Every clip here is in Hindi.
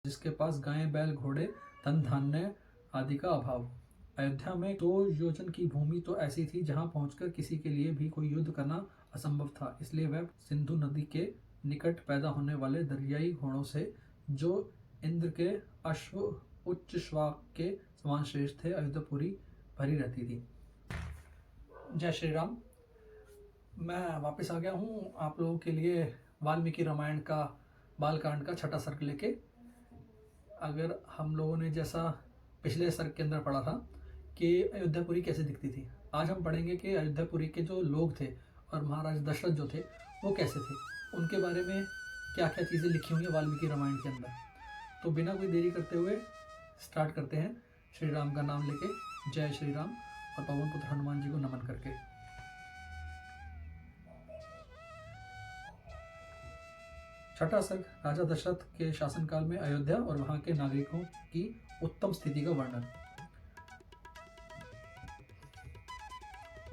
जिसके पास गायें बैल घोड़े धन धान्य आदि का अभाव। अयोध्या में 2 योजन की भूमि तो ऐसी थी जहां पहुंचकर किसी के लिए भी कोई युद्ध करना असंभव था, इसलिए वह सिंधु नदी के निकट पैदा होने वाले दरियाई घोड़ों से, जो इंद्र के अश्व उच्च श्वाक के समान श्रेष्ठ थे, अयोध्यापुरी भरी रहती थी। जय श्री राम। मैं वापस आ गया हूँ आप लोगों के लिए वाल्मीकि रामायण का बालकांड का छठा सर्ग लेके। अगर हम लोगों ने जैसा पिछले सर्ग के अंदर पढ़ा था कि अयोध्यापुरी कैसे दिखती थी, आज हम पढ़ेंगे कि अयोध्यापुरी के जो लोग थे और महाराज दशरथ जो थे वो कैसे थे, उनके बारे में क्या क्या चीज़ें लिखी हुई हैं वाल्मीकि रामायण के अंदर। तो बिना कोई देरी करते हुए स्टार्ट करते हैं श्री राम का नाम लेके। जय श्री राम और पवन पुत्र हनुमान जी को नमन करके। छठा सर्ग राजा दशरथ के शासनकाल में अयोध्या और वहां के नागरिकों की उत्तम स्थिति का वर्णन।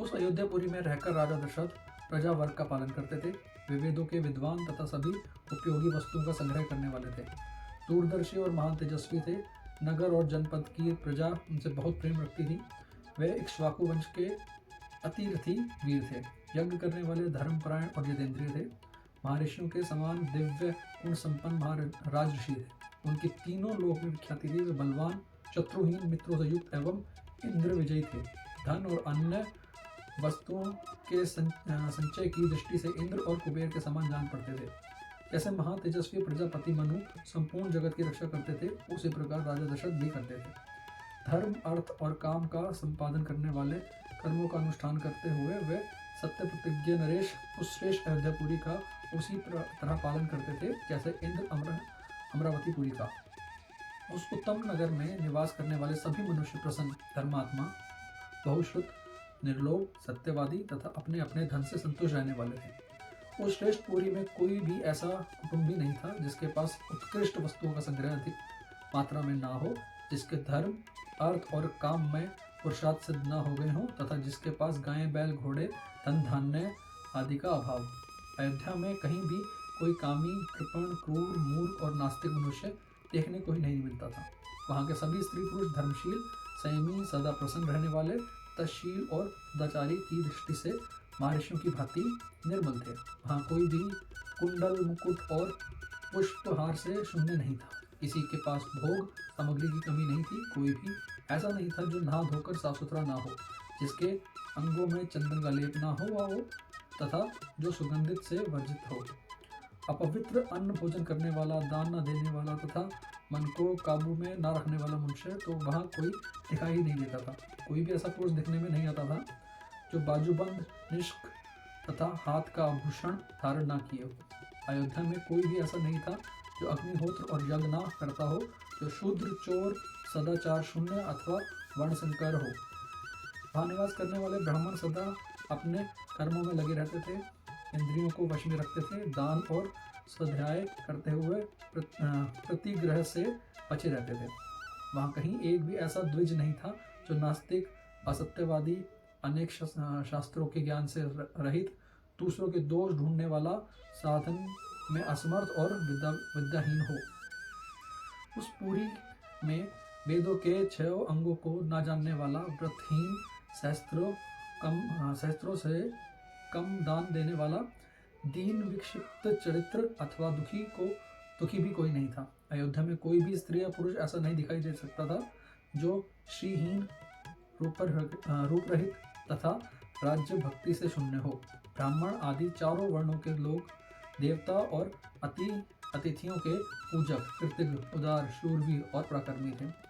उस अयोध्यापुरी में रहकर राजा दशरथ प्रजा वर्ग का पालन करते थे। वे वेदों के विद्वान तथा सभी उपयोगी वस्तुओं का संग्रह करने वाले थे। दूरदर्शी और महान तेजस्वी थे। नगर और जनपद की प्रजा उनसे बहुत प्रेम रखती थी। वे इक्ष्वाकु वंश के अतिरथी वीर थे। यज्ञ करने वाले धर्मपरायण और जितेंद्रिय थे। महर्षियों के समान दिव्य गुण संपन्न महाराज ऋषि थे। उनकी तीनों लोक में ख्याति थी। वे बलवान, शत्रुहीन, मित्रों से युक्त एवं इंद्र विजयी थे। धन और अन्य वस्तुओं के संचय की दृष्टि से इंद्र और कुबेर के समान जान पड़ते थे। जैसे महातेजस्वी प्रजापति मनु संपूर्ण जगत की रक्षा करते थे, उसी प्रकार राजा दशरथ भी करते थे। धर्म, अर्थ और काम का संपादन करने वाले कर्मों का अनुष्ठान करते हुए वे सत्य प्रतिज्ञ नरेश उस श्रेष्ठ अयोध्यापुरी का उसी तरह पालन करते थे जैसे इंद्र अमरावतीपुरी का। उस उत्तम नगर में निवास करने वाले सभी मनुष्य प्रसन्न, धर्मात्मा, बहुश्रुत, निर्लोभ, सत्यवादी तथा अपने अपने धन से संतुष्ट रहने वाले थे। उस श्रेष्ठ पुरी में कोई भी ऐसा कुटुंबी नहीं था जिसके पास उत्कृष्ट वस्तुओं का संग्रह अधिक मात्रा में ना हो, जिसके धर्म, अर्थ और काम में पुरुषार्थ सिद्ध न हो गए हों तथा जिसके पास गायें बैल घोड़े धन धान्य आदि का अभाव। अयोध्या में कहीं भी कोई कामी, कृपण, क्रूर, मूर्ख और नास्तिक मनुष्य देखने को ही नहीं मिलता था। वहाँ के सभी स्त्री पुरुष धर्मशील, संयमी, सदा प्रसन्न रहने वाले, तशील और सदाचारी की दृष्टि से महर्षियों की भांति निर्मल थे। वहाँ कोई भी कुंडल, मुकुट और पुष्पहार से शून्य नहीं था। किसी के पास भोग सामग्री की कमी नहीं थी। कोई भी ऐसा नहीं था जो नहा धोकर साफ सुथरा ना हो, जिसके अंगों में चंदन का लेप ना हो तथा जो सुगंधित से वर्जित हो। अपवित्र अन्न भोजन करने वाला, दान न देने वाला तथा मन को काबू में ना रखने वाला मनुष्य तो वहाँ कोई दिखाई ही नहीं देता था। कोई भी ऐसा पुरुष दिखने में नहीं आता था जो बाजूबंद, निष्क तथा हाथ का आभूषण धारण ना किए हो। अयोध्या में कोई भी ऐसा नहीं था जो अग्निहोत्र और यज्ञ ना करता हो, जो शूद्र, चोर, सदाचार शून्य अथवा वर्णसंकर हो। वहाँ निवास करने वाले ब्राह्मण सदा अपने कर्मों में लगे रहते थे, इंद्रियों को वश में रखते थे, दान और स्वाध्याय करते हुए प्रतिग्रह से बचे रहते थे। वहाँ कहीं एक भी ऐसा द्विज नहीं था जो नास्तिक, असत्यवादी, अनेक शास्त्रों के ज्ञान से रहित, दूसरों के दोष ढूंढने वाला, साधन में असमर्थ और विद्याहीन हो। उस पुरी में वेदों के 6 अंगों को ना जानने वाला, व्रतहीन, सहस्त्रों से कम दान देने वाला, दीन, विक्षिप्त चरित्र अथवा दुखी भी कोई नहीं था। अयोध्या में कोई भी स्त्री या पुरुष ऐसा नहीं दिखाई दे सकता था जो श्रीहीन, रूप रहित तथा राज्य भक्ति से शून्य हो। ब्राह्मण आदि चारों वर्णों के लोग देवता और अतिथियों के पूजक, कृतज्ञ, उदार, शूरवीर और पराक्रमी थे।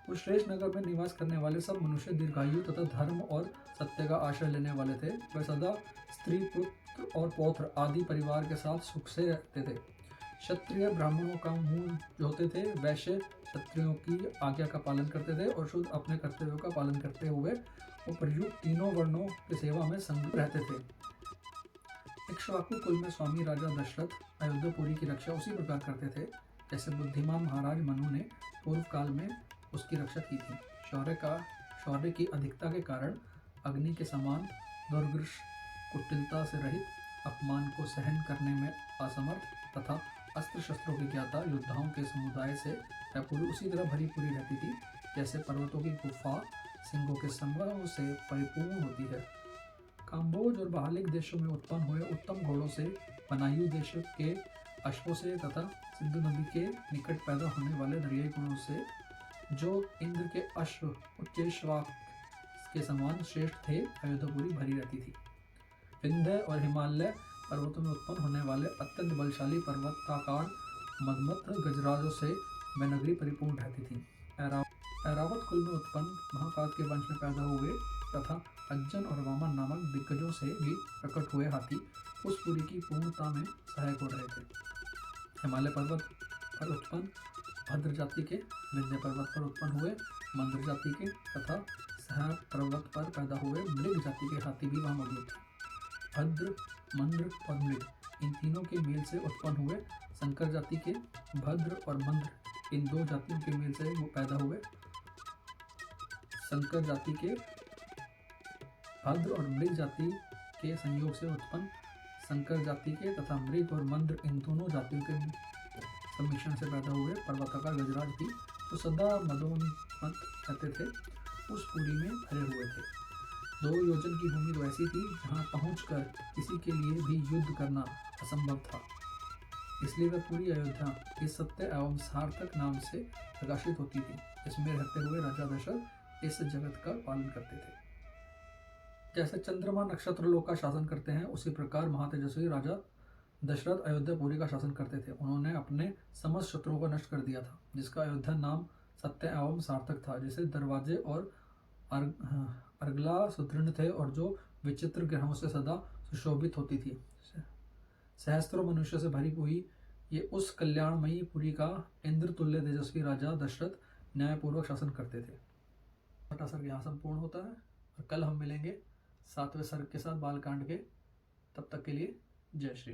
उस श्रेष्ठ नगर में निवास करने वाले सब मनुष्य दीर्घायु तथा धर्म और सत्य का आश्रय लेने वाले थे। वे सदा स्त्री, पुत्र और पौत्र आदि परिवार के साथ सुख से रहते थे। क्षत्रिय ब्राह्मणों का मूल जो होते थे, वैश्य क्षत्रियों की आज्ञा का पालन करते थे और शुद्ध अपने कर्तव्यों का पालन करते हुए उपर्युक्त तीनों वर्णों की सेवा में संलग्न रहते थे। इक्ष्वाकु कुल में स्वामी राजा दशरथ अयोध्यापुरी की रक्षा उसी प्रकार करते थे जैसे बुद्धिमान महाराज मनु ने पूर्व काल में उसकी रक्षा की थी। शौर्य की अधिकता के कारण अग्नि के समान दुर्दृश, कुटिलता से रहित, अपमान को सहन करने में असमर्थ तथा अस्त्र शस्त्रों की ज्ञाता योद्धाओं के समुदाय से वह पुरी उसी तरह भरी पूरी रहती थी जैसे पर्वतों की गुफा सिंहों के समूह से परिपूर्ण होती है। काम्बोज और बहालिक देशों में उत्पन्न हुए उत्तम घोड़ों से, बनायु देश के अश्वों से तथा सिंधु नदी के निकट पैदा होने वाले दरियाई घोड़ों से, जो इंद्र के अश्व उच्चैश्वाक के समान श्रेष्ठ थे, अयोध्यापुरी भरी रहती थी। विंध्य और हिमालय पर्वतों में उत्पन्न होने वाले अत्यंत बलशाली पर्वताकार मदमथ गजराजों से वह नगरी परिपूर्ण रहती थी। ऐरावत कुल में उत्पन्न महाकाल के वंश में पैदा हुए तथा अज्जन और वामन नामक दिग्गजों से भी प्रकट हुए हाथी उस पुरी की पूर्णता में सहायक हो रहे थे। हिमालय पर्वत पर उत्पन्न भद्र जाति के, विंध्य पर्वत पर उत्पन्न हुए मंद्र जाति के तथा सह्याद्रि पर्वत पर पैदा हुए मृग जाति के हाथी भी वहाँ मौजूद थे। भद्र, मंद्र और मृग इन तीनों के मेल से उत्पन्न हुए शंकर जाति के, भद्र और मंद्र इन दो जातियों के मेल से वो पैदा हुए शंकर जाति के, भद्र और मृग जाति के संयोग से उत्पन्न शंकर जाति के तथा मृग और मंद्र इन दोनों जातियों के सम्मिश्रण से पैदा हुए पर्वताकार गजराज भी जो सदा मदोन्मत्त रहते थे, उस पुरी में भरे हुए थे। 2 योजन की भूमि तो ऐसी थी जहाँ पहुंचकर किसी के लिए भी युद्ध करना असंभव था। इसलिए वह पूरी अयोध्या इस सत्य एवं सार्थक नाम से प्रकाशित होती थी। इसमें रहते हुए राजा दशरथ इस जगत का पालन करते थे। जैसे चंद्रमा नक्षत्र लोक का शासन करते हैं, उसी प्रकार महातेजस्वी राजा दशरथ अयोध्यापुरी का शासन करते थे। उन्होंने अपने समस्त शत्रुओं को नष्ट कर दिया था, जिसका अयोध्या नाम सत्य एवं सार्थक था, जिसे दरवाजे और अर्गला सुदृढ़ थे और जो विचित्र ग्रहों से सदा सुशोभित होती थी। सहस्त्रों मनुष्य से भरी हुई ये उस कल्याणमयी पुरी का इंद्र तुल्य तेजस्वी राजा दशरथ न्यायपूर्वक शासन करते थे। छठा सर्ग यहाँ संपूर्ण होता है और कल हम मिलेंगे 7वें सर्ग के साथ बालकांड के। तब तक के लिए जय श्री राम।